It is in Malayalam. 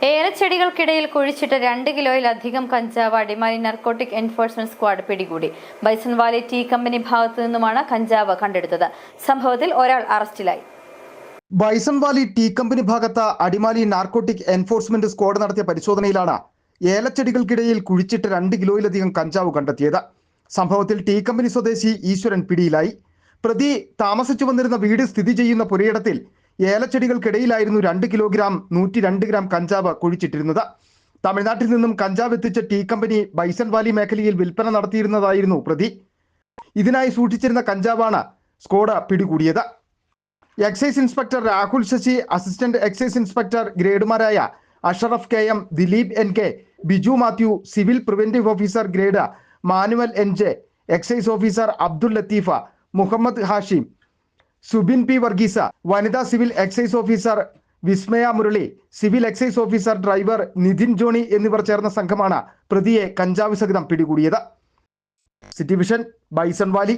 ഏലച്ചെടികൾക്കിടയിൽ കുഴിച്ചിട്ട് 2 കിലോയിലധികം കഞ്ചാവ് അടിമാലി നാർക്കോട്ടിക് എൻഫോഴ്സ്മെന്റ് സ്ക്വാഡ് പിടികൂടി. ബൈസൺ വാലി ടീ കമ്പനി ഭാഗത്തു നിന്നുമാണ് കഞ്ചാവ് കണ്ടെടുത്തത്. സംഭവത്തിൽ ഒരാൾ അറസ്റ്റിലായി. ബൈസൺ വാലി ടീ കമ്പനി ഭാഗത്ത് അടിമാലി നാർക്കോട്ടിക് എൻഫോഴ്സ്മെന്റ് സ്ക്വാഡ് നടത്തിയ പരിശോധനയിലാണ് ഏലച്ചെടികൾക്കിടയിൽ കുഴിച്ചിട്ട് 2 കിലോയിലധികം കഞ്ചാവ് കണ്ടെത്തിയത്. സംഭവത്തിൽ ടീ കമ്പനി സ്വദേശി ഈശ്വരൻ പിടിയിലായി. പ്രതി താമസിച്ചു വന്നിരുന്ന വീട് സ്ഥിതി ചെയ്യുന്ന പുരയിടത്തിൽ ഏലച്ചെടികൾക്കിടയിലായിരുന്നു 2 കിലോഗ്രാം 102 ഗ്രാം കഞ്ചാവ് കുഴിച്ചിട്ടിരുന്നത്. തമിഴ്നാട്ടിൽ നിന്നും കഞ്ചാവ് എത്തിച്ച ടീ കമ്പനി ബൈസൺ വാലി മേഖലയിൽ വിൽപ്പന നടത്തിയിരുന്നതായിരുന്നു പ്രതി. ഇതിനായി സൂക്ഷിച്ചിരുന്ന കഞ്ചാവാണ് സ്ക്വാഡ് പിടികൂടിയത്. Excise inspector Rahul Sasi, assistant excise inspector ഗ്രേഡുമാരായ Ashraf K M, Dileep N K, Biju Mathew, civil preventive officer grade Manuel N J, excise officer Abdul Latheef, Muhammad Hashim, Subin P Varghese, വനിതാ civil excise officer Vismaya Murali, civil excise officer driver Nithin Johny എന്നിവർ ചേർന്ന സംഘമാണ് പ്രതിയെ കഞ്ചാവ് സഹിതം പിടികൂടിയത്. City vision, Bison Valley.